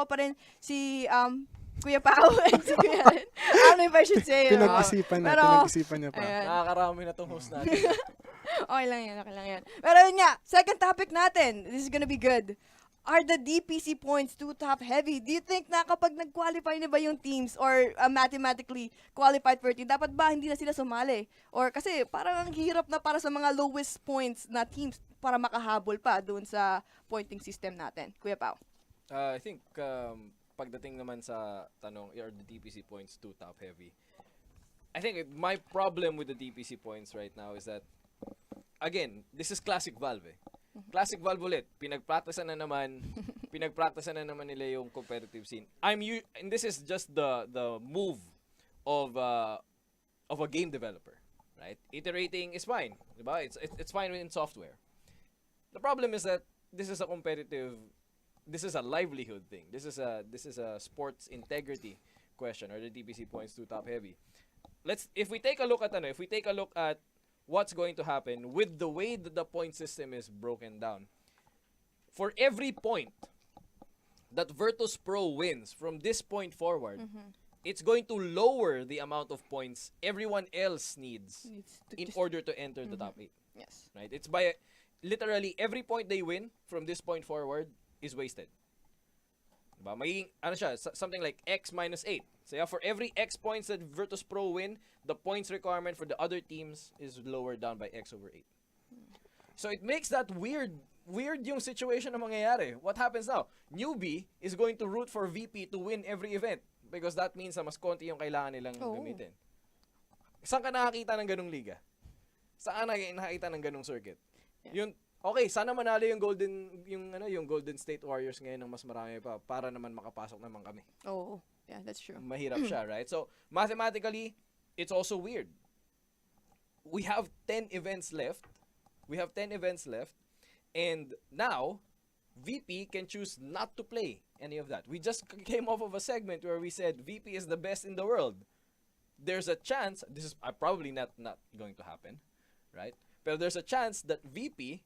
ko pa rin si Kuya Pao and si Kuya Ren. I don't know if I should say. Pinag-isipan niya pa. Ayan. Nakakarami na tong host natin. Okay lang yan. Pero yun nga, second topic natin. This is gonna be good. Are the DPC points too top heavy? Do you think na kapag nag-qualify na ba yung teams or mathematically qualified for team, dapat ba hindi na sila sumali? Or kasi parang ang hirap na para sa mga lowest points na teams para makahabol pa doon sa pointing system natin. Kuya Pao. I think pagdating naman sa tanong, are the DPC points too top heavy? I think my problem with the DPC points right now is that, again, this is classic Valve. Classic Valve ulit. Pinagpracticean na naman nila yung competitive scene. And this is just the move of a game developer, right? Iterating is fine, diba? It's fine in software. The problem is that this is a livelihood thing. This is a sports integrity question. Are the DPC points too top heavy? If we take a look at what's going to happen with the way that the point system is broken down. For every point that Virtus Pro wins from this point forward, it's going to lower the amount of points everyone else needs in order to enter the top 8. Yes. Right? It's by literally every point they win from this point forward is wasted. Diba? Magiging, something like X minus 8. So yeah, for every X points that Virtus Pro win, the points requirement for the other teams is lowered down by X over 8. So it makes that weird yung situation na mangyayari. What happens now? Newbie is going to root for VP to win every event because that means na mas konti yung kailangan nilang gamitin. Saan ka nakakita ng ganung liga? Saan ka nakakita ng ganung circuit? Yeah. Okay, sana manalo yung Golden State Warriors ngayon ng mas marami pa para naman makapasok naman kami. Oh, yeah, that's true. Mahirap siya, right? So, mathematically, it's also weird. We have 10 events left. And now, VP can choose not to play any of that. We just came off of a segment where we said VP is the best in the world. There's a chance, this is probably not going to happen, right? But there's a chance that VP,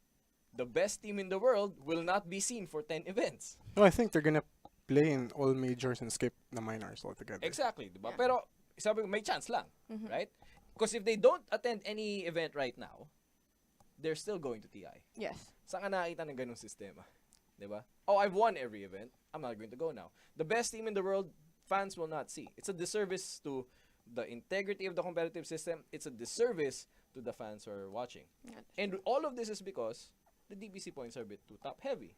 the best team in the world, will not be seen for 10 events. No, I think they're gonna play in all majors and skip the minors altogether. Exactly, diba? Yeah. Pero sabi ko, may chance lang, right? Because if they don't attend any event right now, they're still going to TI. Yes. Saan ka nakakita ng ganung sistema? Diba? Oh, I've won every event. I'm not going to go now. The best team in the world, fans will not see. It's a disservice to the integrity of the competitive system. It's a disservice to the fans who are watching. And all of this is because the DPC points are a bit too top heavy.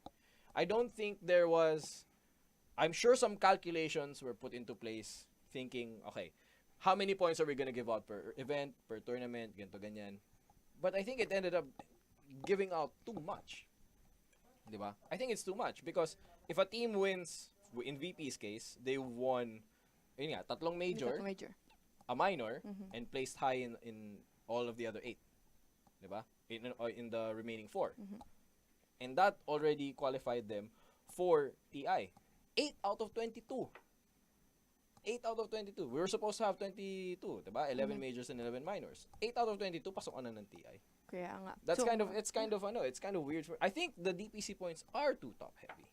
I don't think I'm sure some calculations were put into place thinking, okay, how many points are we going to give out per event, per tournament, ganito, ganyan. But I think it ended up giving out too much. Diba? I think it's too much because if a team wins, in VP's case, they won tatlong major, a minor, and placed high in all of the other 8. Diba? In the remaining 4. And that already qualified them for TI. 8 out of 22. 8 out of 22. We were supposed to have 22, diba? 11 majors and 11 minors. 8 out of 22 pasok na ng TI. Kaya nga. That's it's kind of weird. I think the DPC points are too top heavy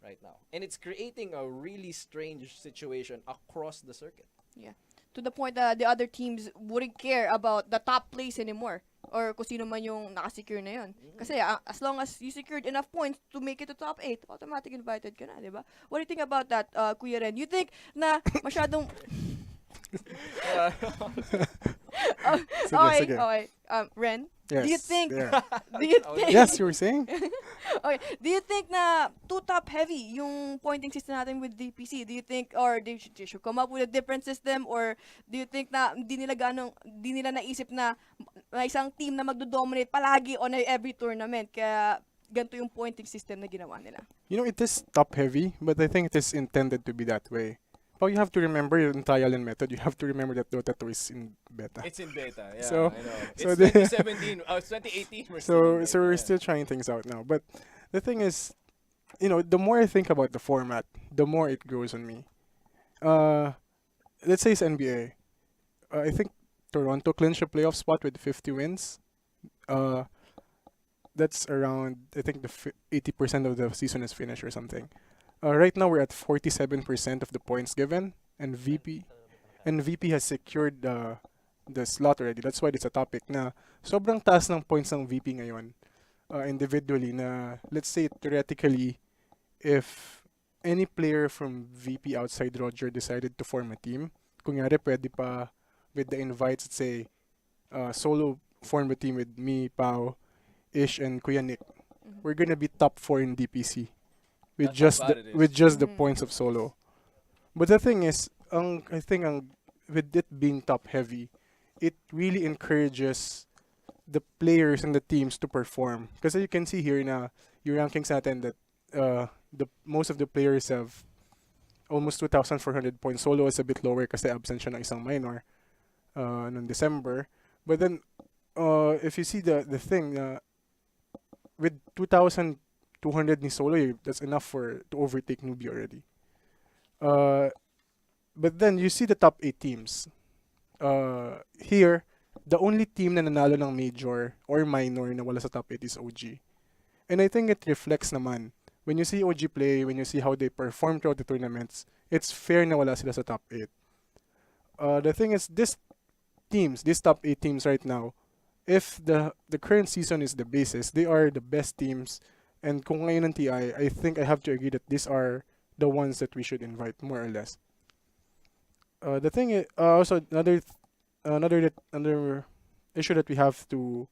right now. And it's creating a really strange situation across the circuit. Yeah. To the point that the other teams wouldn't care about the top place anymore. Or kung sino man yung nakasecure na yun. Kasi as long as you secured enough points to make it to top 8, automatic invited ka na, di ba? What do you think about that, Kuya Ren? You think na masyadong... Sige. Okay. Ren? Yes. Do you think... Yeah. Do you think... Yes, you were saying? Okay. Do you think na too top heavy yung pointing system natin with DPC? Do you think, or they should come up with a different system? Or do you think na di nila naisip na may isang team na magdo-dominate palagi on every tournament? Kaya ganito yung pointing system na ginawa nila. You know, it is top heavy, but I think it is intended to be that way. But you have to remember in trial and method, you have to remember that Dota 2 is in beta. It's in beta, yeah, So- I know. so It's they- 2017, it's 2018. So we're still trying things out now. But the thing is, you know, the more I think about the format, the more it grows on me. Let's say it's NBA. I think Toronto clinched a playoff spot with 50 wins. That's around, I think, 80% of the season is finished or something. Right now we're at 47% of the points given, and VP has secured the slot already. That's why it's a topic na sobrang taas ng points ng VP ngayon individually na let's say theoretically if any player from VP outside Roger decided to form a team, kunyari pwede pa with the invites, let's say solo form a team with me, Pao, Ish, and Kuya Nick. We're gonna be top 4 in DPC with That's how just bad it is. with just the Mhm. points of solo. But the thing is, I think with it being top heavy, it really encourages the players and the teams to perform. Because you can see here na yung rankings natin that the most of the players have almost 2,400 points. Solo is a bit lower kasi absent siya ng isang minor noong December. But then, if you see the thing, with 2,200 ni Solo, that's enough to overtake Newbie already. But then, you see the top 8 teams. Here, the only team na nanalo ng major or minor na wala sa top 8 is OG. And I think it reflects naman. When you see OG play, when you see how they perform throughout the tournaments, it's fair na wala sila sa top 8. The thing is, these top 8 teams right now, if the current season is the basis, they are the best teams. And kung ngayon ng TI, I think I have to agree that these are the ones that we should invite, more or less. The thing is, also another issue that we have to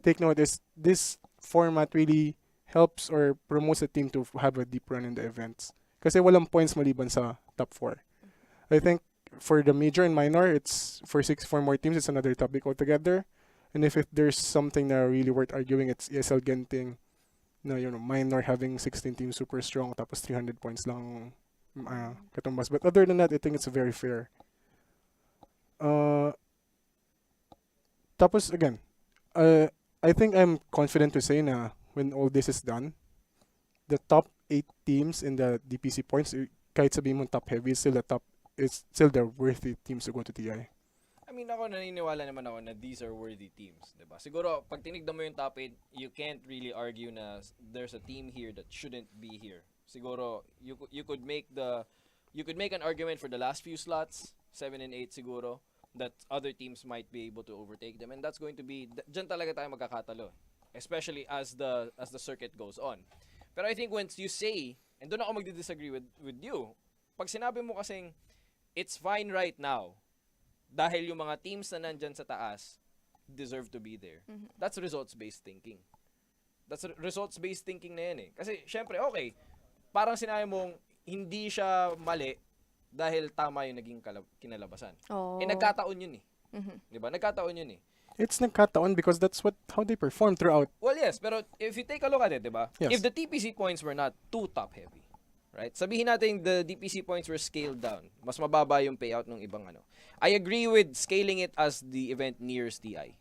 take note is this format really helps or promotes the team to have a deep run in the events. Kasi walang points maliban sa top 4. I think for the major and minor, it's for more teams, it's another topic altogether. And if there's something na really worth arguing, it's ESL Genting na minor having 16 teams super strong tapos 300 points lang katumbas. But other than that, I think it's very fair. Tapos again, I think I'm confident to say na when all this is done, the top 8 teams in the DPC points, kahit sabihin mo top heavy, it's still the worthy teams to go to TI. I mean, ako naniniwala naman ako na these are worthy teams, 'di ba? Siguro pag tinignan mo yung top 8, you can't really argue na there's a team here that shouldn't be here. Siguro you could make an argument for the last few slots, 7 and 8 siguro, that other teams might be able to overtake them, and that's going to be diyan talaga tayo magkakatalo, especially as the circuit goes on. Pero I think once you say, and doon ako magdi-disagree with you, pag sinabi mo kasing it's fine right now dahil yung mga teams na nandyan sa taas deserve to be there. That's results-based thinking. That's results-based thinking na yan eh. Kasi, syempre, okay, parang sinabi mong hindi siya mali dahil tama yung naging kinalabasan. Oh. Eh, nagkataon yun eh. Diba? Nagkataon yun eh. It's nagkataon because that's how they perform throughout. Well, yes, pero if you take a look at it, diba? Yes. If the TPC points were not too top-heavy, right? Sabihin natin the DPC points were scaled down. Mas mababa yung payout ng ibang ano. I agree with scaling it as the event nears TI.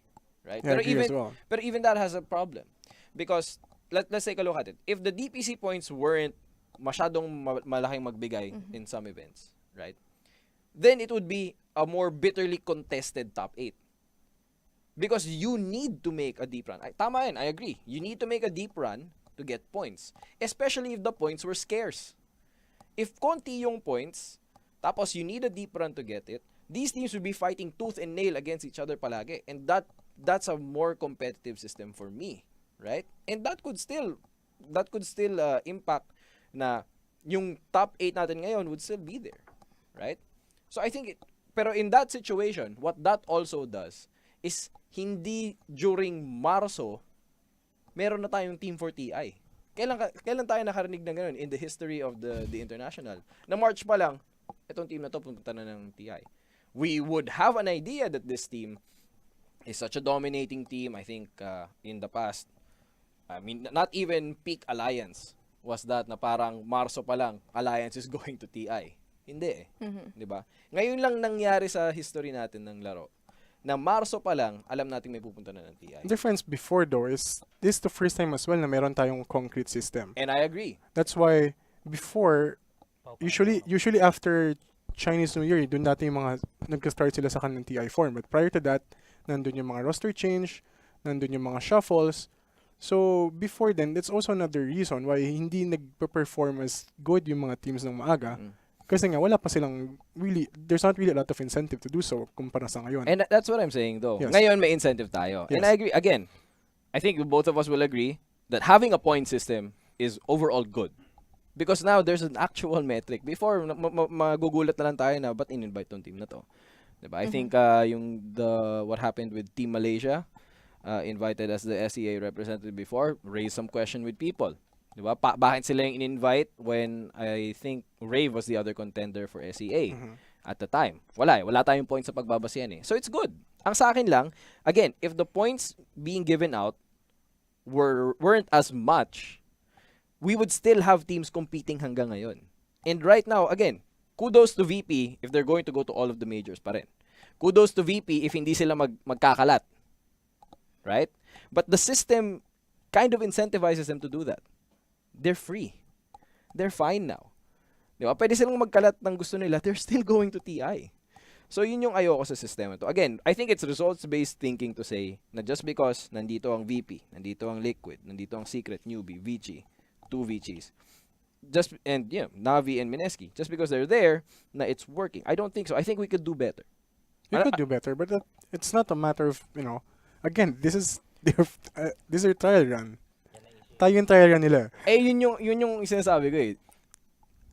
Right? Yeah, I agree as well. Pero even that has a problem. Because, let's take a look at it. If the DPC points weren't masyadong malaking magbigay in some events, right? Then it would be a more bitterly contested top 8. Because you need to make a deep run. Tama yan, I agree. You need to make a deep run to get points. Especially if the points were scarce. If konti yung points, tapos you need a deep run to get it, these teams will be fighting tooth and nail against each other palagi. And that's a more competitive system for me. Right? And that could still impact na yung top 8 natin ngayon would still be there. Right? So I think pero in that situation, what that also does is hindi during Marso meron na tayong team for TI. Kailan tayo nakarinig ng ganun in the history of the international? Na March pa lang, itong team na to pupunta na ng TI. We would have an idea that this team is such a dominating team. I think in the past, I mean, not even peak Alliance was that na parang Marso pa lang, Alliance is going to TI. Hindi eh. Di ba? Ngayon lang nangyari sa history natin ng laro na Marso pa lang, alam natin may pupunta na ng TI. The difference before though is this is the first time as well na meron tayong concrete system. And I agree. That's why before, usually after Chinese New Year, doon natin yung mga nagka-start sila sa kanilang TI form. But prior to that, nandun yung mga roster change, nandun yung mga shuffles. So, before then, that's also another reason why hindi nagpe-perform as good yung mga teams ng maaga. Kasi nga, wala pa silang really, there's not really a lot of incentive to do so kumpara sa ngayon. And that's what I'm saying though. Yes. Ngayon may incentive tayo. Yes. And I agree. Again, I think both of us will agree that having a point system is overall good. Because now there's an actual metric. Before, magugulat na lang tayo na ba't in-invite tong team na to? Diba? I think what happened with Team Malaysia, invited as the SEA representative before, raised some question with people. Diba? Bakit sila yung in-invite when I think Rave was the other contender for SEA at the time? Wala tayong points sa pagbabasihan eh. So it's good. Ang sa akin lang, again, if the points being given out weren't as much, we would still have teams competing hanggang ngayon. And right now, again, kudos to VP if they're going to go to all of the majors pa rin. Kudos to VP if hindi sila magkakalat. Right? But the system kind of incentivizes them to do that. They're free. They're fine now. Di ba? Pwede silang magkalat ng gusto nila. They're still going to TI. So, yun yung ayoko sa sistema to. Again, I think it's results-based thinking to say na just because nandito ang VP, nandito ang Liquid, nandito ang Secret, Newbie, VG, 2 VGs, and Navi and Mineski, just because they're there, na it's working. I don't think so. I think we could do better. You could do better, but it's not a matter of, again, this is their trial run. Tayo yung trial run nila. Yun yung sinasabi ko eh.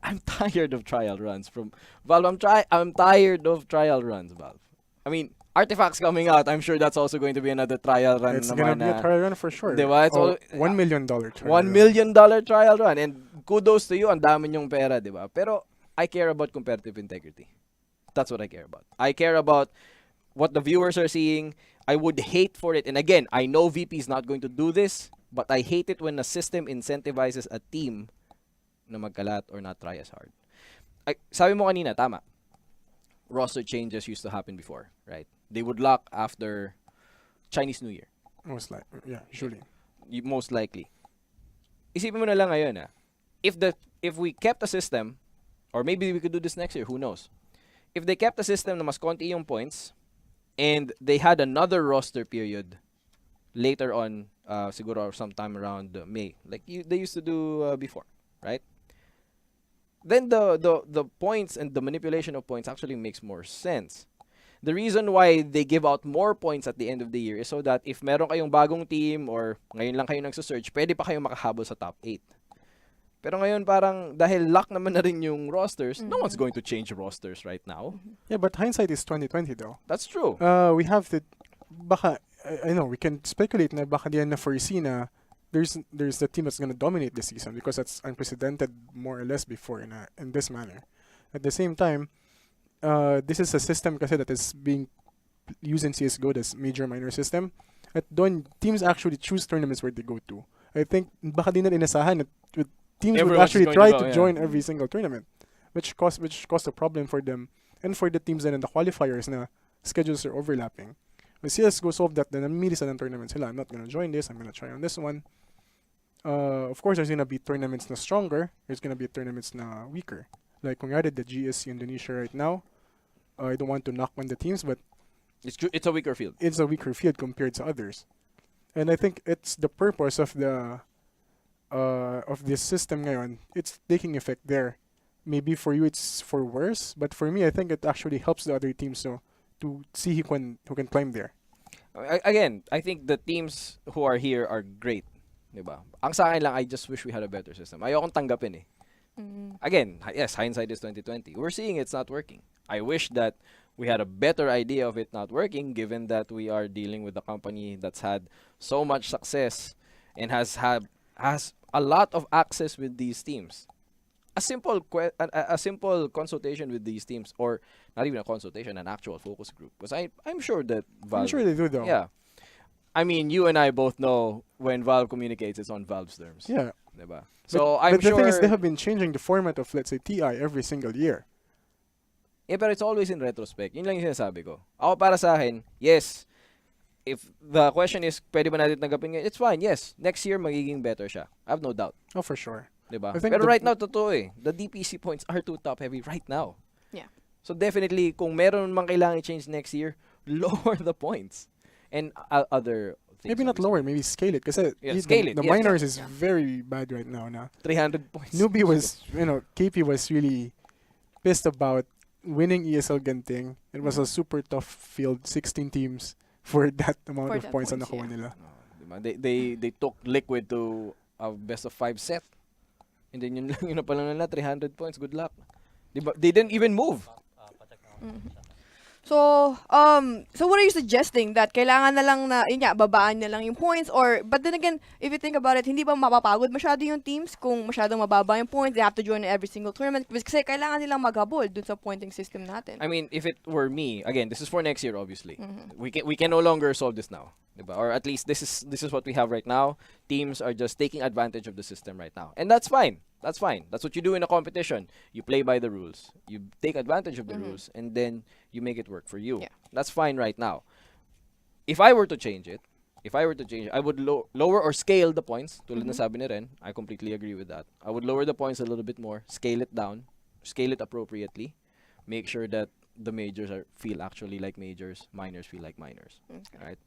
I'm tired of trial runs from Valve. I'm tired of trial runs, Valve. I mean, Artifacts coming out, I'm sure that's also going to be another trial run. It's gonna be a trial run for sure. Diba? It's $1 million trial $1 million trial run. And kudos to you, ang dami nyong pera, diba? Pero I care about competitive integrity. That's what I care about. I care about what the viewers are seeing. I would hate for it. And again, I know VP is not going to do this, but I hate it when a system incentivizes a team na magkalat or not try as hard. Sabi mo kanina, tama. Roster changes used to happen before, right? They would lock after Chinese New Year. Most likely, yeah, usually. Most likely. Isipin mo na lang ngayon, if we kept a system, or maybe we could do this next year, who knows? If they kept a system na mas konti yung points, and they had another roster period later on, siguro sometime around May, like they used to do before, right? Then the points and the manipulation of points actually makes more sense. The reason why they give out more points at the end of the year is so that if meron kayong bagong team or ngayon lang kayo nagsa-search, pwede pa kayong makahabol sa top 8. Pero ngayon parang dahil lock naman na rin yung rosters, no one's going to change rosters right now. Yeah, but hindsight is 2020 though. That's true. We have to, baka, I know, we can speculate na baka diyan na foresee na there's the team that's gonna dominate this season because that's unprecedented more or less before in this manner. At the same time, this is a system kasi that is being used in CSGO, this major minor system. At doon, teams actually choose tournaments where they go to. I think baka din na inasahan that teams would actually try to join every single tournament, which caused a problem for them and for the teams then in the qualifiers na schedules are overlapping. When CSGO solved that, then namili sa ng tournaments sila. I'm not gonna join this. I'm gonna try on this one. Of course, there's gonna be tournaments na stronger. There's gonna be tournaments na weaker. Like kung yari the GSC Indonesia right now, I don't want to knock on the teams, but it's a weaker field. It's a weaker field compared to others, and I think it's the purpose of this system ngayon. It's taking effect there. Maybe for you it's for worse, but for me I think it actually helps the other teams to see who can climb there. Again, I think the teams who are here are great, diba? Ang sa akin lang, I just wish we had a better system. Ayokong tanggapin eh. Again, yes, hindsight is 2020. We're seeing it's not working. I wish that we had a better idea of it not working, given that we are dealing with a company that's had so much success and has a lot of access with these teams. A simple consultation with these teams, or not even a consultation, an actual focus group. Because I'm sure that Valve... I'm sure they do though. Yeah. I mean, you and I both know when Valve communicates, it's on Valve's terms. Yeah. Diba? So I'm but sure... the thing is, they have been changing the format of, let's say, TI every single year. Yeah, but it's always in retrospect. Yun lang yung sinasabi ko. Ako para sa akin, yes, if the question is, pwede ba natin tanggapin ngayon? It's fine, yes. Next year, magiging better siya. I have no doubt. Oh, for sure. Diba? Pero right now, totoo eh. The DPC points are too top heavy right now. Yeah. So definitely, kung meron mang kailangan i-change next year, lower the points. And other Maybe not lower, maybe scale it. Kasi Yeah, scale it, the yes. minors is very bad right now. 300 points. Newbie was, KP was really pissed about winning ESL Genting. It was a super tough field, 16 teams for that amount For of that points na points, nakuha yeah. nila. Diba? They took Liquid to a best of 5 set. And then yun na pala nila, 300 points. Good luck. Diba? They didn't even move. So, so what are you suggesting? That kailangan na lang na, yun nga, babaan na lang yung points? Or, but then again, if you think about it, hindi ba mapapagod masyado yung teams kung masyadong mababa yung points? They have to join every single tournament. Kasi kailangan nilang maghabol dun sa pointing system natin. I mean, if it were me, again, this is for next year, obviously. We can no longer solve this now. Diba? Or at least this is what we have right now. Teams are just taking advantage of the system right now. And that's fine. That's fine. That's what you do in a competition. You play by the rules. You take advantage of the rules, and then you make it work for you. Yeah. That's fine right now. If I were to change it, I would lower or scale the points. Tulad na sabi ni Ren, I completely agree with that. I would lower the points a little bit more, scale it down, scale it appropriately, make sure that the majors feel actually like majors, minors feel like minors. Okay. Right?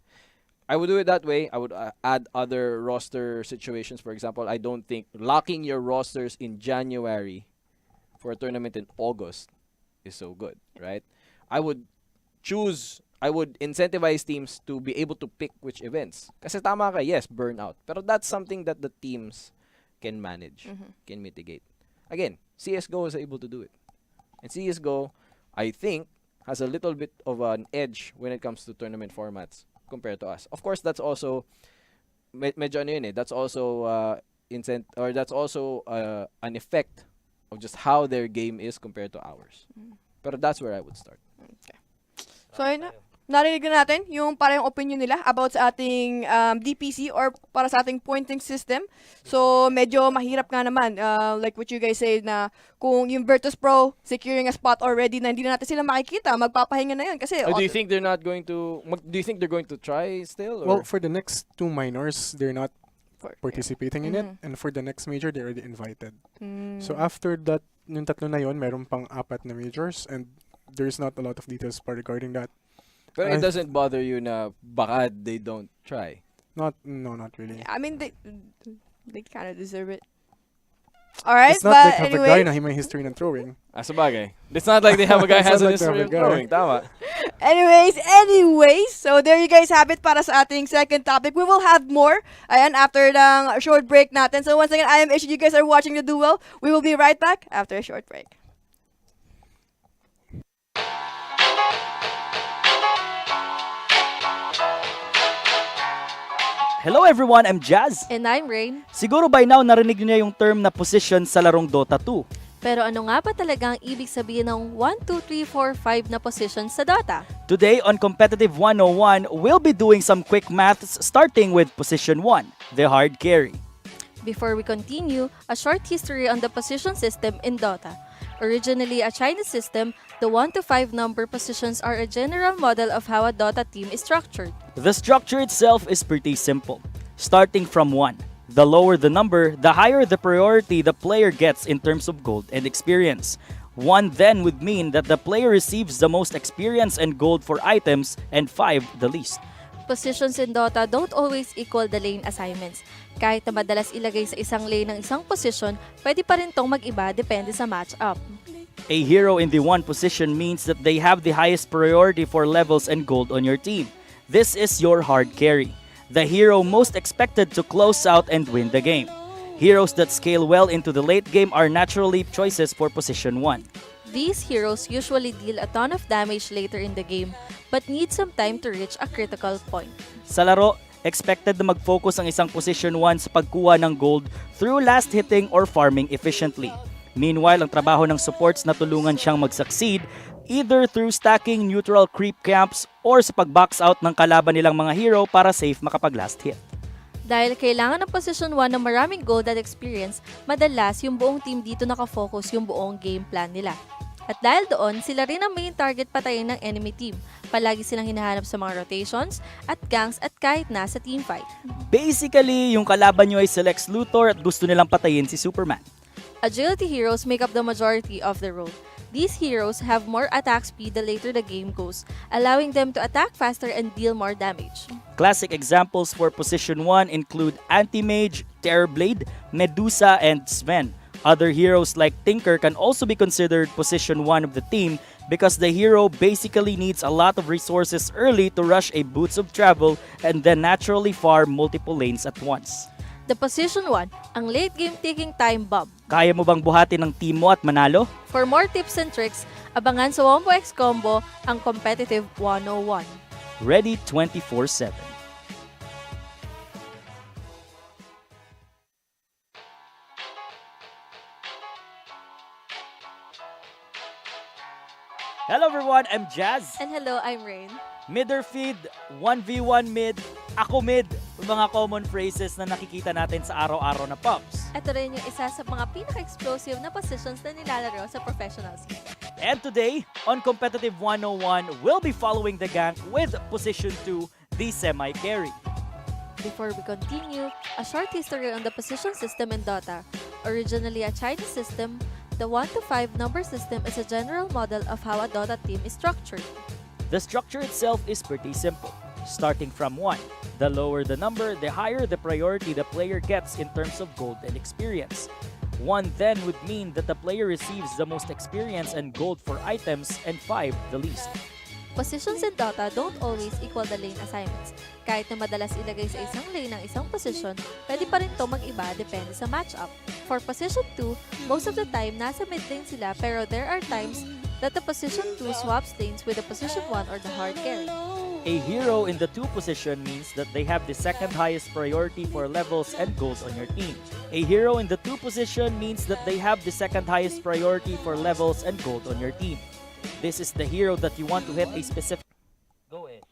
I would do it that way. I would add other roster situations. For example, I don't think locking your rosters in January for a tournament in August is so good, right? I would incentivize teams to be able to pick which events. Kasi tama ka, yes, burnout. Pero that's something that the teams can manage, can mitigate. Again, CSGO is able to do it. And CSGO, I think, has a little bit of an edge when it comes to tournament formats compared to us. Of course, that's also medyo ano yun eh. That's also that's also an effect of just how their game is compared to ours. Pero that's where I would start. Okay. So, ayun na. Narinig na natin yung parang opinion nila about sa ating DPC or para sa ating pointing system. So, medyo mahirap nga naman. Like what you guys say na kung yung Virtus Pro securing a spot already na hindi na natin sila makikita, magpapahinga na yun. Kasi, Do you think they're not going to... Do you think they're going to try still? Or? Well, for the next 2 minors, they're not For- participating in it. And for the next major, they're already invited. Mm. So after that, yung tatlo na yun, meron pang 4 na majors. And there's not a lot of details pa regarding that. Pero it I- doesn't bother you na baka they don't try. Not really. I mean, they kind of deserve it. Alright, It's not but like have a guy anyway. na may history ng throwing. Sabagay. It's not like they have a guy It's has a not like they history have of a guy. throwing. Tama. Anyways, so there you guys have it para sa ating second topic. We will have more, ayan, after ng short break natin. So once again, I am Ish. You guys are watching the Duel. We will be right back after a short break. Hello everyone, I'm Jazz. And I'm Rain. Siguro by now narinig niyo na yung term na position sa larong Dota 2. Pero ano nga ba talaga ang ibig sabihin ng 1, 2, 3, 4, 5 na position sa Dota? Today on Competitive 101, we'll be doing some quick maths starting with position 1, the hard carry. Before we continue, a short history on the position system in Dota. Originally a Chinese system, the 1 to 5 number positions are a general model of how a Dota team is structured. The structure itself is pretty simple. Starting from 1, the lower the number, the higher the priority the player gets in terms of gold and experience. 1 then would mean that the player receives the most experience and gold for items, and 5 the least. Positions in Dota don't always equal the lane assignments. Kahit na madalas ilagay sa isang lane ng isang position, pwede pa rin tong mag-iba depende sa matchup. A hero in the 1 position means that they have the highest priority for levels and gold on your team. This is your hard carry, the hero most expected to close out and win the game. Heroes that scale well into the late game are naturally choices for position 1. These heroes usually deal a ton of damage later in the game, but need some time to reach a critical point. Sa laro, expected na mag-focus ang isang position 1 sa pagkuha ng gold through last hitting or farming efficiently. Meanwhile, ang trabaho ng supports na tulungan siyang mag-succeed either through stacking neutral creep camps or sa pag-box out ng kalaban nilang mga hero para safe makapag-last hit. Dahil kailangan ng position 1 ng maraming gold at experience, madalas yung buong team dito nakafocus yung buong game plan nila. At dahil doon, sila rin ang main target patayin ng enemy team. Palagi silang hinahanap sa mga rotations at ganks at kahit nasa teamfight. Basically, yung kalaban nyo ay si Lex Luthor at gusto nilang patayin si Superman. Agility heroes make up the majority of the role. These heroes have more attack speed the later the game goes, allowing them to attack faster and deal more damage. Classic examples for Position 1 include Anti-Mage, Terrorblade, Medusa, and Sven. Other heroes like Tinker can also be considered Position 1 of the team because the hero basically needs a lot of resources early to rush a Boots of Travel and then naturally farm multiple lanes at once. The Position 1, ang late game taking time bomb. Kaya mo bang buhatin ng team mo at manalo? For more tips and tricks, abangan sa Wombo X Combo ang Competitive 101. Ready 24/7. Hello everyone, I'm Jazz. And hello, I'm Rain. Midder feed, 1v1 mid, ako mid, yung mga common phrases na nakikita natin sa araw-araw na pops. Ito rin yung isa sa mga pinaka-explosive na positions na nilalaro sa professional scene. And today, on Competitive 101, we'll be following the gank with Position 2, the semi-carry. Before we continue, a short history on the position system in Dota. Originally a Chinese system, the 1 to 5 number system is a general model of how a Dota team is structured. The structure itself is pretty simple. Starting from 1, the lower the number, the higher the priority the player gets in terms of gold and experience. 1 then would mean that the player receives the most experience and gold for items, and 5 the least. Positions in Dota don't always equal the lane assignments. Kahit na madalas ilagay sa isang lane ang isang position, pwede pa rin to mag-iba depende sa matchup. For Position 2, most of the time nasa mid lane sila pero there are times that the Position 2 swaps lanes with the Position 1 or the hard carry. A hero in the 2 position means that they have the second highest priority for levels and goals on your team. A hero in the 2 position means that they have the second highest priority for levels and gold on your team. This is the hero that you want to hit a specific... Go ahead.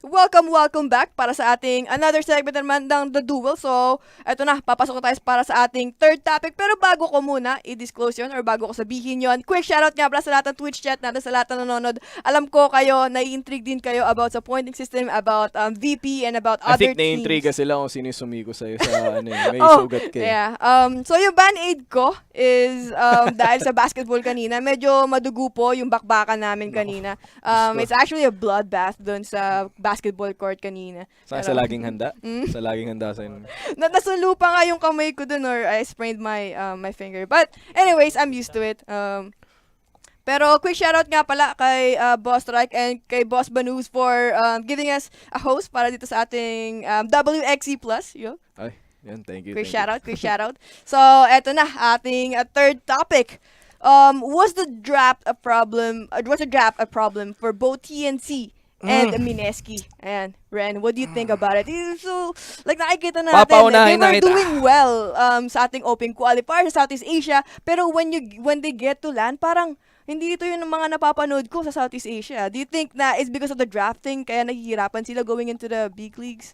Welcome back para sa ating another segment naman ng The Duel. So, eto na, papasok na tayo para sa ating third topic. Pero bago ko muna i-disclose yun or bago ko sabihin yun, quick shoutout nga pala sa lahat ng Twitch chat natin, sa lahat ng nanonood. Alam ko kayo, nai-intrigue din kayo about sa pointing system, about VP, and about I other think na-intriga sila kung sino yung sumigo sa'yo sa may Oh, sugat ka. yeah. So yung band-aid ko is dahil sa basketball kanina, medyo madugo po yung bakbakan namin kanina. It's actually a bloodbath dun sa basketball court kanina. Sa laging handa? Sa laging handa sa inyo. Nasulo pa nga yung kamay ko dun or I sprained my finger. But anyways, I'm used to it. Pero quick shoutout nga pala kay Boss Strike and kay Boss Banus for giving us a host para dito sa ating WXC Plus. Yo. Ay, yan, thank you. Quick thank you. shoutout. So, eto na, ating third topic. Was the draft a problem? Was the draft a problem for both TNC and Mineski? Ayan, Ren, what do you think about it? So, like nakikita natin, they Papaunahin were na kita. doing well sa ating open qualifier sa Southeast Asia, pero when they get to LAN, parang hindi ito yung mga napapanood ko sa Southeast Asia. Do you think na it's because of the drafting kaya nahihirapan sila going into the big leagues?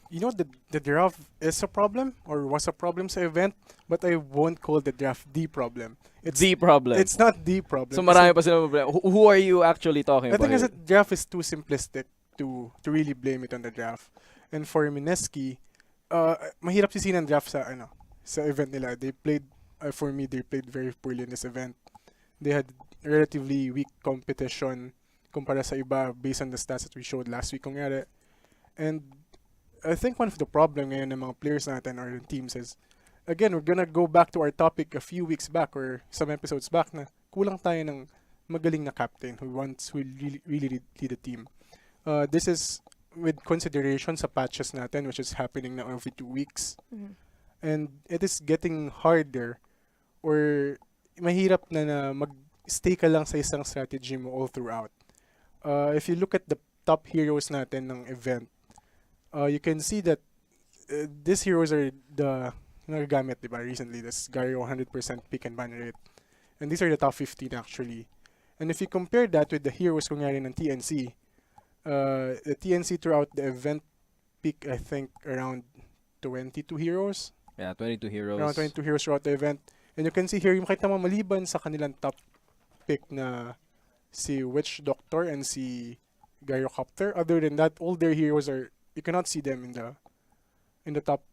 You know, the draft is a problem or was a problem sa event, but I won't call the draft the problem. It's The problem. It's not the problem. So marami pa sila problema. Who are you actually talking I about? think kasi draft is too simplistic to really blame it on the draft. And for Mineski, mahirap sisihin ang draft sa event nila. They played for me they played very poorly in this event. They had relatively weak competition kumpara sa iba based on the stats that we showed last week kunyari. And I think one of the problem ngayon ng mga players natin or teams is, again, we're gonna go back to our topic a few weeks back or some episodes back na kulang tayo ng magaling na captain who really lead the team. This is with consideration sa patches natin which is happening now every 2 weeks. Mhm. And it is getting harder or mahirap na mag-stay ka lang sa isang strategy mo all throughout. If you look at the top heroes natin ng event, you can see that these heroes are the nagagamit, diba, recently. This Gary 100% pick and ban rate. And these are the top 15 actually. And if you compare that with the heroes kunyari ng TNC, the TNC throughout the event pick, I think, around 22 heroes. Yeah, 22 heroes. Around 22 heroes throughout the event. And you can see here, yung makita mo maliban sa kanilang top pick na si Witch Doctor and si Gyrocopter. Other than that, all their heroes are, you cannot see them in the top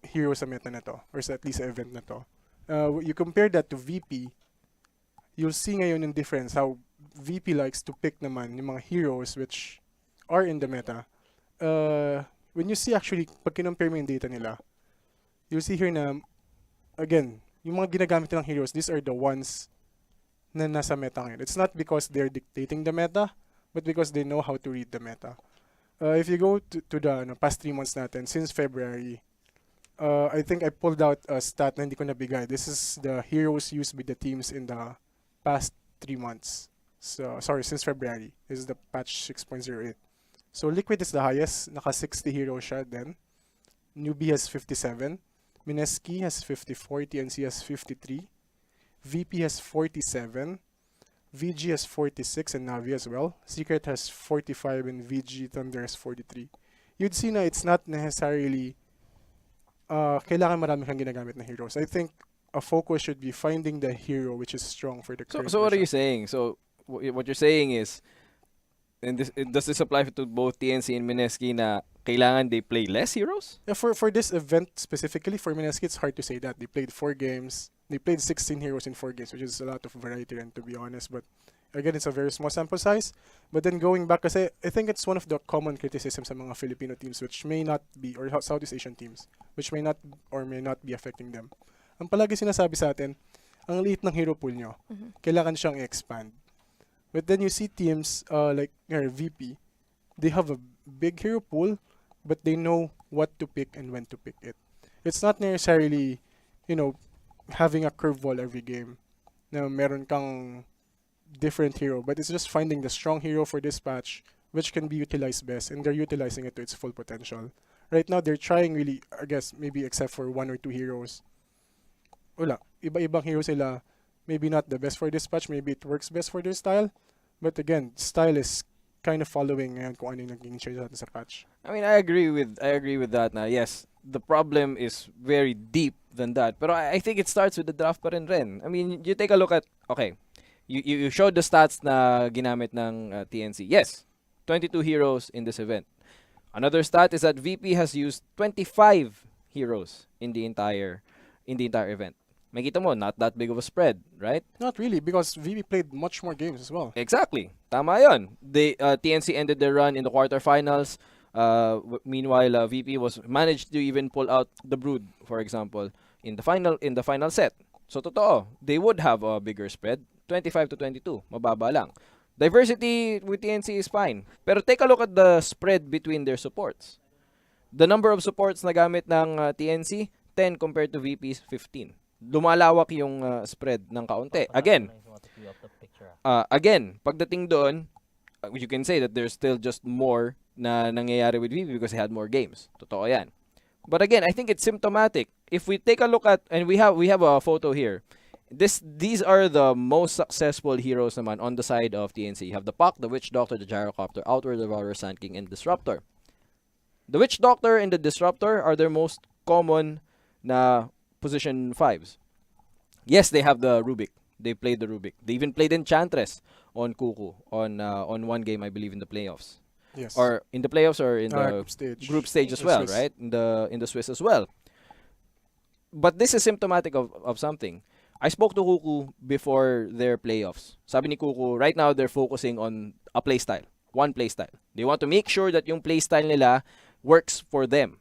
heroes sa meta na to, or sa at least sa event na to. You compare that to VP, you'll see ngayon yung difference how VP likes to pick naman yung mga heroes which are in the meta. When you see actually, pag kinumpare mo yung data nila, you'll see here na, again, yung mga ginagamit nilang heroes, these are the ones na nasa meta ngayon. It's not because they're dictating the meta, but because they know how to read the meta. If you go to the past 3 months natin, since February, I think I pulled out a stat na hindi ko nabigay. This is the heroes used by the teams in the past 3 months. So, sorry, since February. This is the patch 6.08. So, Liquid is the highest. Naka 60 heroes siya then. Newbie has 57. Mineski has 54. TNC has 53. VP has 47. VG has 46 and Navi as well. Secret has 45 and VG Thunder has 43. You'd see na it's not necessarily kailangan marami kang ginagamit na heroes. I think a focus should be finding the hero which is strong for the current So what are you version. saying? So what you're saying is, and does this apply to both TNC and Mineski na kailangan they play less heroes? Yeah, for this event specifically, for Mineski, it's hard to say that. They played 4 games. They played 16 heroes in 4 games, which is a lot of variety, and to be honest. But again, it's a very small sample size. But then going back, kasi I think it's one of the common criticisms sa mga Filipino teams which may not be, or Southeast Asian teams, which may not or may not be affecting them. Ang palagi sinasabi sa atin, ang liit ng hero pool nyo, kailangan siyang i-expand. But then you see teams like VP, they have a big hero pool, but they know what to pick and when to pick it. It's not necessarily, having a curveball every game na meron kang different hero, but it's just finding the strong hero for this patch which can be utilized best, and they're utilizing it to its full potential. Right now, they're trying really, I guess, maybe except for 1 or 2 heroes. Wala. Iba-ibang heroes sila. Maybe not the best for this patch, maybe it works best for their style. But again, style is kind of following ngayon kung ano yung naging change natin sa patch. I mean, I agree with that na. Yes, the problem is very deep than that. But I think it starts with the draft pa rin. I mean, you take a look at, okay, you showed the stats na ginamit ng TNC. Yes, 22 heroes in this event. Another stat is that VP has used 25 heroes in the entire event. Makita mo, not that big of a spread, right? Not really, because VP played much more games as well. Exactly. Tama yun. TNC ended their run in the quarterfinals. Meanwhile, VP managed to even pull out the Brood, for example, in the final set. So totoo, they would have a bigger spread, 25 to 22, mababa lang. Diversity with TNC is fine. Pero take a look at the spread between their supports. The number of supports na gamit ng TNC, 10 compared to VP's 15. Lumalawak yung spread ng kaunti. Again, pagdating doon, you can say that there's still just more na nangyayari with VP because he had more games. Totoo yan. But again, I think it's symptomatic. If we take a look at, and we have a photo here, these are the most successful heroes naman on the side of TNC. You have the Puck, the Witch Doctor, the Gyrocopter, Outward Devourer, Sand King, and Disruptor. The Witch Doctor and the Disruptor are their most common na position 5s. Yes, they have the Rubik. They played the Rubik. They even played Enchantress on Kuku on one game, I believe, in the playoffs. Yes. Or in the playoffs or in the group stage as well, Swiss. right? In the Swiss as well. But this is symptomatic of something. I spoke to Kuku before their playoffs. Sabi ni Kuku, right now they're focusing on a playstyle. One playstyle. They want to make sure that yung playstyle nila works for them.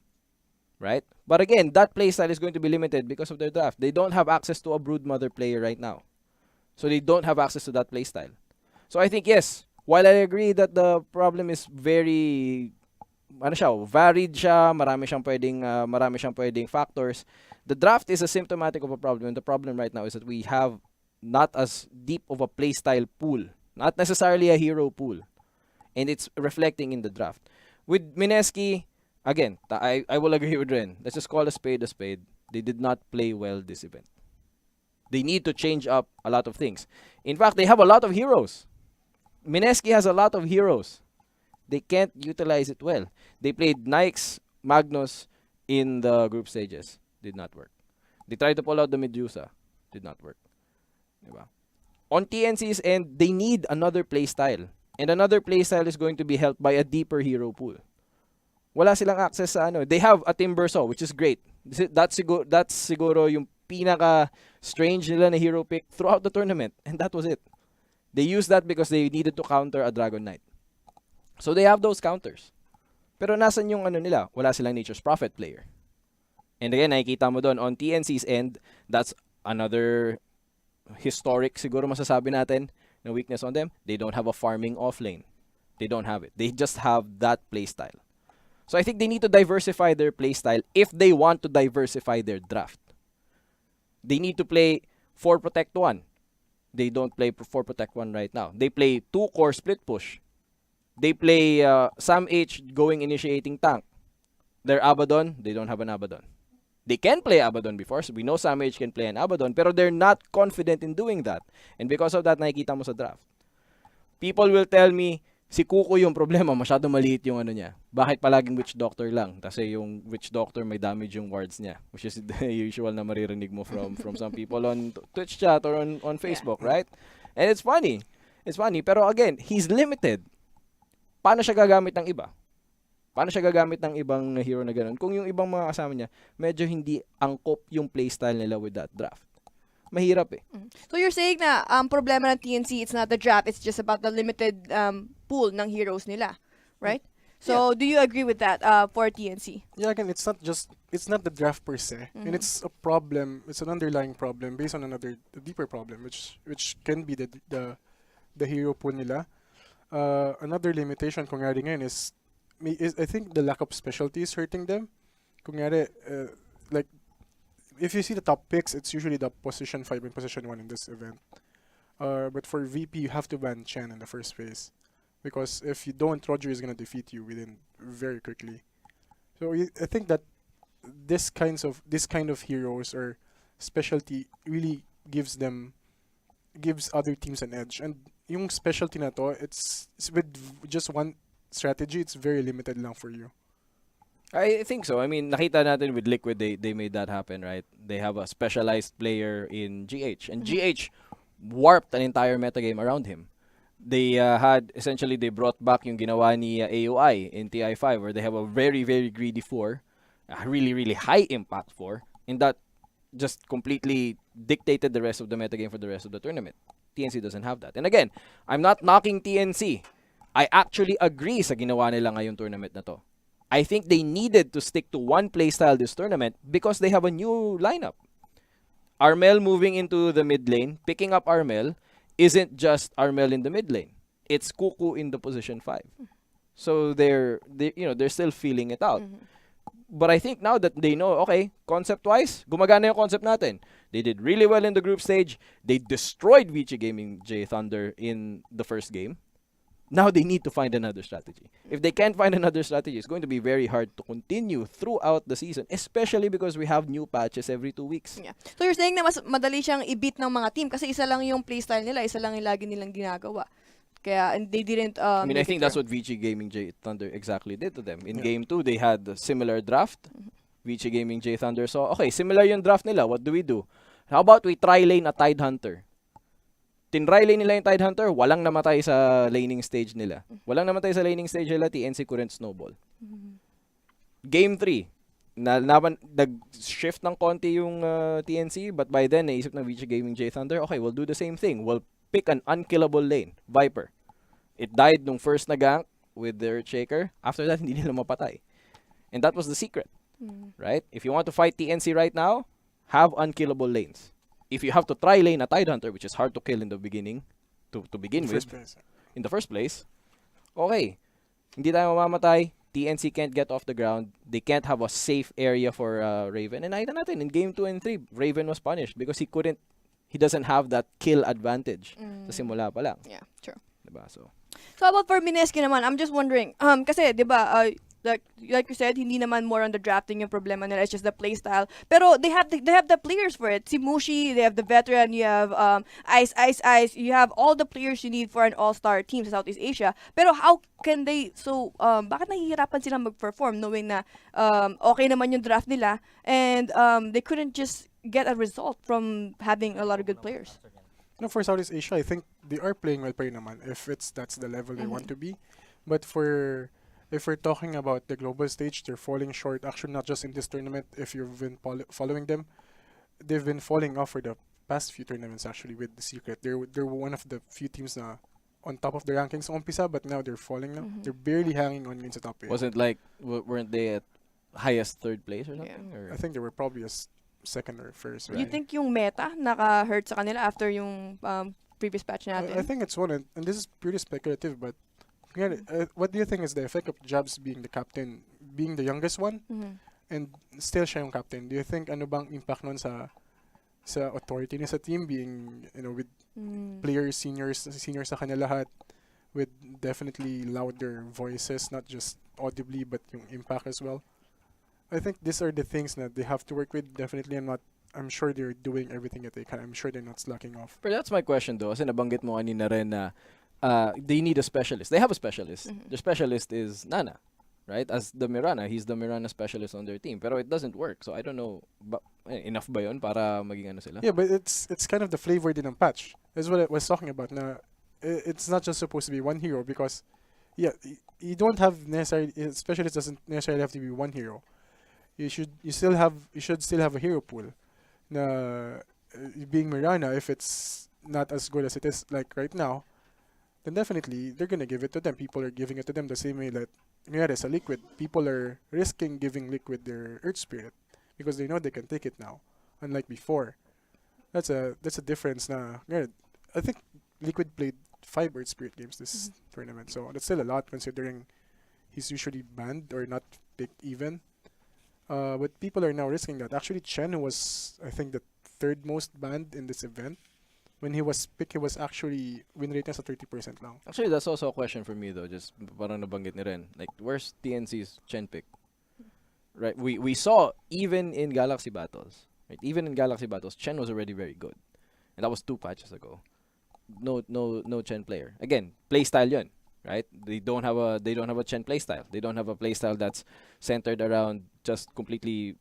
Right? But again, that playstyle is going to be limited because of their draft. They don't have access to a Broodmother player right now. So they don't have access to that playstyle. So I think, yes, while I agree that the problem is very varied siya, marami siyang pwedeng factors, the draft is a symptomatic of a problem. And the problem right now is that we have not as deep of a playstyle pool. Not necessarily a hero pool. And it's reflecting in the draft. With Mineski, again, I will agree with Ren. Let's just call a spade a spade. They did not play well this event. They need to change up a lot of things. In fact, they have a lot of heroes. Mineski has a lot of heroes. They can't utilize it well. They played Nyx, Magnus in the group stages. Did not work. They tried to pull out the Medusa. Did not work. Diba? On TNC's end, they need another playstyle. And another playstyle is going to be helped by a deeper hero pool. Wala silang access sa They have a Timbersaw, which is great. That's siguro yung pinaka strange nila na hero pick throughout the tournament. And that was it. They used that because they needed to counter a Dragon Knight. So they have those counters. Pero nasan yung ano nila? Wala silang Nature's Prophet player. And again, nakikita mo doon on TNC's end, that's another historic siguro masasabi natin na weakness on them. They don't have a farming offlane. They don't have it. They just have that playstyle. So I think they need to diversify their playstyle if they want to diversify their draft. They need to play 4 protect 1. They don't play 4 protect 1 right now. They play 2 core split push. They play Sam H going initiating tank. Their Abaddon, they don't have an Abaddon. They can play Abaddon before, so we know Sam H can play an Abaddon, pero they're not confident in doing that. And because of that, nakikita mo sa draft. People will tell me, si Kuko yung problema, masyado maliit yung ano niya. Bakit palaging Witch Doctor lang? Kasi yung Witch Doctor may damage yung wards niya, which is the usual na maririnig mo from some people on Twitch chat or on Facebook, right? And it's funny. It's funny. Pero again, he's limited. Paano siya gagamit ng iba? Paano siya gagamit ng ibang hero na gano'n? Kung yung ibang mga kasama niya, medyo hindi angkop yung playstyle nila with that draft. Mahirap eh. So you're saying na problema ng TNC, it's not the draft, it's just about the limited pool ng heroes nila, right? So do you agree with that for TNC? Yeah, again, it's not the draft per se, and it's a problem. It's an underlying problem based on a deeper problem, which can be the hero pool nila. Another limitation, kunyari ngayon, is I think the lack of specialty is hurting them. Kunyari, like, if you see the top picks, it's usually the position 5 and position 1 in this event. But for VP, you have to ban Chen in the first phase. Because if you don't, Roger is going to defeat you very quickly. So I think that this kind of heroes or specialty really gives other teams an edge. And yung specialty na to, it's with just one strategy, it's very limited lang for you. I think so. I mean, nakita natin with Liquid, they made that happen, right? They have a specialized player in GH. And GH warped an entire metagame around him. They they brought back yung ginawa ni AOI in TI5, where they have a very, very greedy 4, a really, really high impact 4, and that just completely dictated the rest of the metagame for the rest of the tournament. TNC doesn't have that. And again, I'm not knocking TNC. I actually agree sa ginawa nila ngayong tournament na to. I think they needed to stick to one playstyle this tournament because they have a new lineup. Armel moving into the mid lane, picking up Armel, isn't just Armel in the mid lane. It's Kuku in the position 5. So they're still feeling it out. But I think now that they know, okay, concept-wise, gumagana yung concept natin. They did really well in the group stage. They destroyed VG Gaming J Thunder in the first game. Now they need to find another strategy. If they can't find another strategy, it's going to be very hard to continue throughout the season, especially because we have new patches every 2 weeks. Yeah. So you're saying na mas madali siyang i-beat ng mga team kasi isa lang yung playstyle nila, isa lang yung lagi nilang ginagawa. Kaya and they didn't I mean, I think that's what VG Gaming J Thunder exactly did to them. In game 2, they had a similar draft. VG Gaming J Thunder saw, okay, similar yung draft nila. What do? How about we try lane a Tidehunter? Tinry lane nila yung Tidehunter, walang namatay sa laning stage nila. TNC couldn't snowball. Game 3, nag-shift ng konti yung TNC, but by then, naisip ng VG Gaming J Thunder, okay, we'll do the same thing. We'll pick an unkillable lane, Viper. It died nung first na gank with their Shaker. After that, hindi nila mapatay. And that was the secret, right? If you want to fight TNC right now, have unkillable lanes. If you have to try lane a Tidehunter, which is hard to kill in the beginning, to begin with, in the first place, okay, hindi tayo mamamatay, TNC can't get off the ground, they can't have a safe area for Raven, and nakita natin, in game 2 and 3, Raven was punished because he doesn't have that kill advantage sa simula pa lang. Yeah, true. Diba? So how about for Mineski naman? I'm just wondering, kasi, di ba, like you said, hindi naman more on the drafting yung problema nila, it's just the playstyle. Pero they have the players for it. Si Mushi, they have the veteran, you have Ice, you have all the players you need for an all-star team sa Southeast Asia. Pero how can they, bakit nahihirapan silang mag-perform knowing na okay naman yung draft nila and they couldn't just get a result from having a lot of good players? For Southeast Asia, I think they are playing well pa rin naman if that's the level they want to be. But if we're talking about the global stage, they're falling short. Actually, not just in this tournament. If you've been following them, they've been falling off for the past few tournaments actually with the Secret. They're one of the few teams na on top of the rankings sa umpisa, but now they're falling now. They're barely hanging on against the top 8. Wasn't like weren't they at highest third place or something? Or? I think they were probably second or first. You Right? think yung meta naka-hurt sa kanila after yung previous patch natin? I think it's one, and this is purely speculative, but what do you think is the effect of Jabs being the captain, being the youngest one, and still siya yung captain? Do you think ano bang impact nun sa authority niya sa team, being with players, seniors sa kanya lahat, with definitely louder voices, not just audibly but yung impact as well? I think these are the things that they have to work with. Definitely, I'm sure they're doing everything that they can. I'm sure they're not slacking off. But that's my question though. Kasi nabanggit mo kanina rin na they need a specialist. They have a specialist. Their specialist is Nana, right? As the Mirana, he's the Mirana specialist on their team. Pero it doesn't work. So I don't know, enough ba yun para maging ano sila? Yeah, but it's kind of the flavor din ng patch. That's what I was talking about. Na it's not just supposed to be one hero, because you don't have necessarily, specialist doesn't necessarily have to be one hero. You should still have a hero pool. Na being Mirana, if it's not as good as it is like right now, then definitely they're gonna give it to them. People are giving it to them the same way that sa Liquid, people are risking giving Liquid their Earth Spirit because they know they can take it now, unlike before. That's a difference. I think Liquid played 5 Earth Spirit games this tournament, so that's still a lot considering he's usually banned or not picked even. But people are now risking that. Actually, Chen, who was, I think, the 3rd most banned in this event, when he was picked, he was actually win rate niya sa 30% lang. Actually, that's also a question for me though. Just parang nabanggit ni Ren. Like, where's TNC's Chen pick? Right. We saw even in Galaxy battles. Right. Even in Galaxy battles, Chen was already very good, and that was 2 patches ago. No Chen player. Again, playstyle yun. Right? They don't have a Chen playstyle. They don't have a playstyle that's centered around just completely.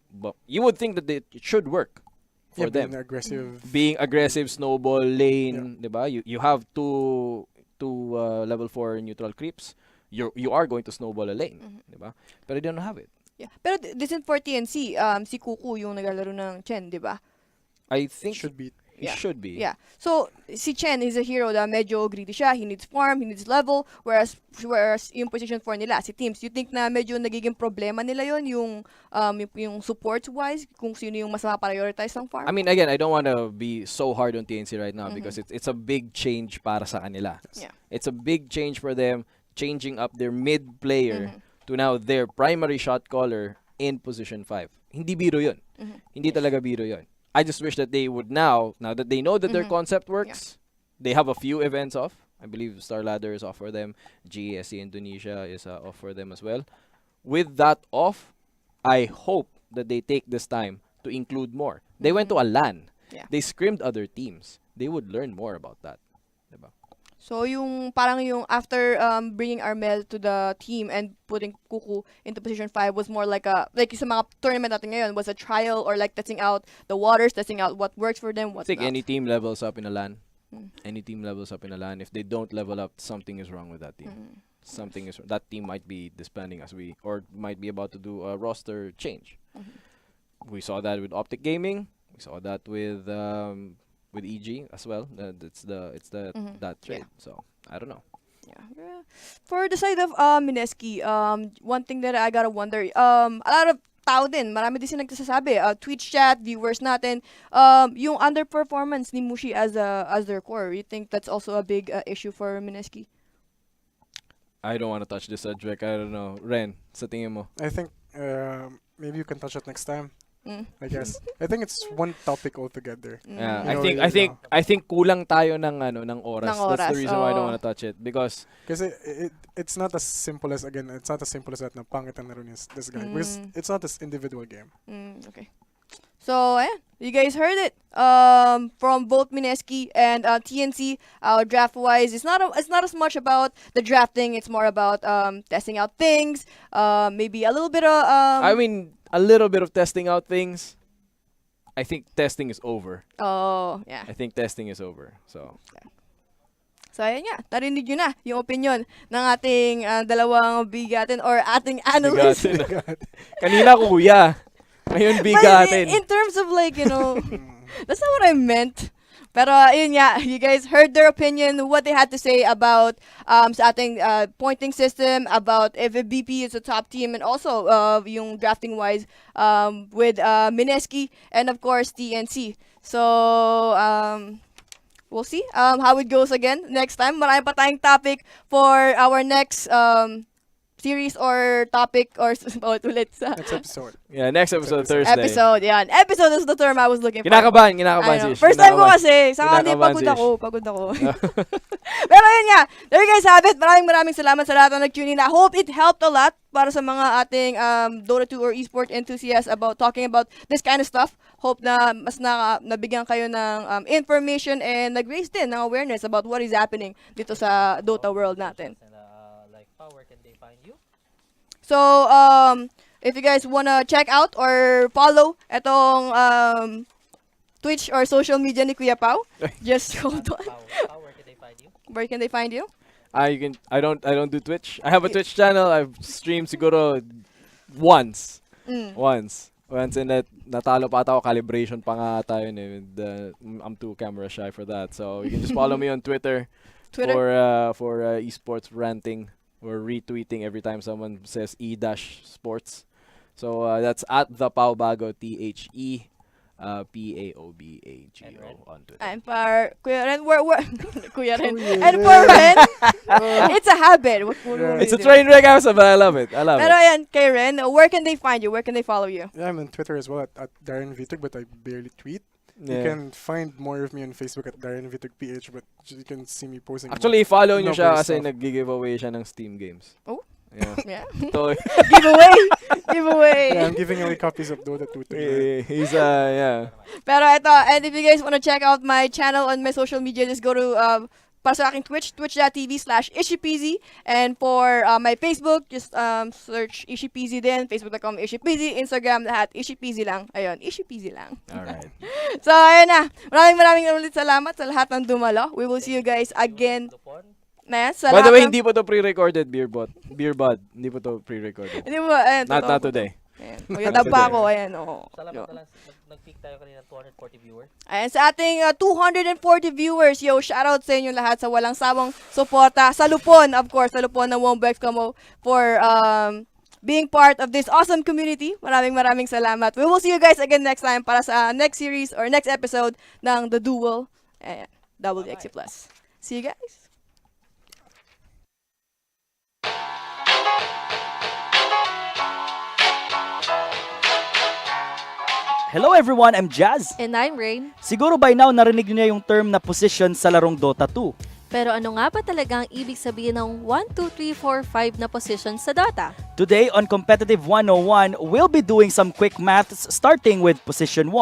You would think that it should work for them. Being aggressive, snowball lane, diba? You have two level 4 neutral creeps. You are going to snowball a lane, diba? But they don't have it. Yeah. Pero this is for TNC, si Kuku yung naglalaro ng Chen, diba? I think Should be. It should be. Yeah. So, si Chen is a hero na medyo greedy siya. He needs farm, he needs level. Whereas yung position 4 nila, si teams, you think na medyo nagiging problema nila yon yung support-wise, kung sino yung mas ma-prioritize ng farm? I mean, again, I don't want to be so hard on TNC right now because it's a big change para sa kanila. Yeah. It's a big change for them, changing up their mid player to now their primary shot caller in position 5. Hindi biro yun. Hindi talaga biro yun. I just wish that they would now that they know that their concept works, they have a few events off. I believe Star Ladder is off for them. GSC Indonesia is off for them as well. With that off, I hope that they take this time to include more. They went to a LAN. Yeah. They scrimmed other teams. They would learn more about that. Diba? So, yung parang yung after bringing Armel to the team and putting Kuku into position 5 was more like sa mga tournament natin ngayon, was a trial or like testing out the waters, testing out what works for them, I what's think not. any team levels up in a LAN. Any team levels up in a LAN. If they don't level up, something is wrong with that team. That team might be disbanding or might be about to do a roster change. We saw that with Optic Gaming. We saw that with EG as well. It's that trade. Yeah. So I don't know. Yeah. For the side of Mineski, one thing that I gotta wonder, a lot of tao din, marami din sila nagsasabi, Twitch chat, viewers natin, yung underperformance ni Mushi as their core. You think that's also a big issue for Mineski? I don't want to touch this subject. I don't know. Ren, sa tingin mo? I think maybe you can touch it next time. I guess. I think it's one topic altogether. Yeah, You know, I think kulang tayo ng oras. That's the reason why I don't want to touch it because it's not as simple as that na pangit ang laro this guy because it's not this individual game. Okay. So, you guys heard it from both Mineski and TNC. Draft-wise, it's not as much about the drafting. It's more about testing out things. Maybe a little bit of. I mean, a little bit of testing out things. I think testing is over. Oh, yeah. I think testing is over. So ayan nga, narinig nyo na yung opinion ng ating dalawang bigatin or ating analyst. Bigatin. Kanina kuya. Ngayon bigatin. But in terms of like, that's not what I meant. Pero yun nga, you guys heard their opinion, what they had to say about sa ating pointing system, about if BP is a top team, and also yung drafting wise with Mineski and of course TNC. So we'll see how it goes again next time. Marami pa tayong topic for our next series or topic or ulit sa Next episode. Yeah, next episode Thursday. episode. Yan. Episode is the term I was looking for. Kinakabahan Ano, si Ish. first time ko Kinakabahan. kasi. Saka hindi, Kinakabahan pagod si ako. Pero yun nga, there you guys have it. Maraming salamat sa lahat na nag-tune in. I hope it helped a lot para sa mga ating Dota 2 or esport enthusiasts about talking about this kind of stuff. Hope na mas nabigyan kayo ng information and nag-raise din ng awareness about what is happening dito sa Dota world natin. Where can they find you? So, if you guys wanna check out or follow etong Twitch or social media ni Kuya Pao, just hold on. Where can they find you? Where can they find you? I don't do Twitch. I have a Twitch channel. I've streamed siguro once. Once and natalo pa ata ako, calibration pa nga ata yun eh. I'm too camera shy for that. So you can just follow me on Twitter. For esports ranting or retweeting every time someone says e-sports. So that's at the Paubago, PAOBAGO on Twitter. And for Kuya Ren, Kuya Ren. And for Ren, it's a habit. What will It's you a do? train wreck, but I love it. I love Pero it. ayan, kay Ren, where can they find you? Where can they follow you? Yeah, I'm on Twitter as well at Darren Vitug, but I barely tweet. You Yeah. can find more of me on Facebook at Darren Vitug PH, but you can see me posting. Actually, follow nyo siya Novel kasi stuff. nag-giveaway siya ng Steam games. Oh. Yeah. Yeah. So, Giveaway. Yeah, I'm giving away copies of Dota 2 tonight. he's yeah. Pero ito, and if you guys want to check out my channel on my social media, just go to para sa aking Twitch, twitch.tv/ishipeasy. And for my Facebook, just search Ishipeasy din, facebook.com Ishipeasy, Instagram, lahat, Ishipeasy lang. Ayun, Ishipeasy lang. Alright. So, ayun na. Maraming ulit salamat sa lahat ng dumalo. We will see you guys again. Na, sa By the lahat way, ng- hindi po to pre-recorded, Beerbud. Hindi po to pre-recorded. Hindi mo, ayun, Not totoo. today. Ayan. Magandang pa ako, ayan, oo. Salamat na lang. Nag-peak tayo kanina 240 viewers. Ayan, sa ating 240 viewers, yo, shoutout sa inyo lahat sa walang sawang suporta. Sa Lupon, of course, sa Lupon ng WXC for being part of this awesome community. Maraming salamat. We will see you guys again next time para sa next series or next episode ng The Duel. Ayan, WXC Plus. See you guys. Hello everyone, I'm Jazz. And I'm Rain. Siguro by now narinig niyo na yung term na position sa larong Dota 2. Pero ano nga ba talaga ang ibig sabihin ng 1, 2, 3, 4, 5 na positions sa Dota? Today on Competitive 101, we'll be doing some quick maths starting with position 1.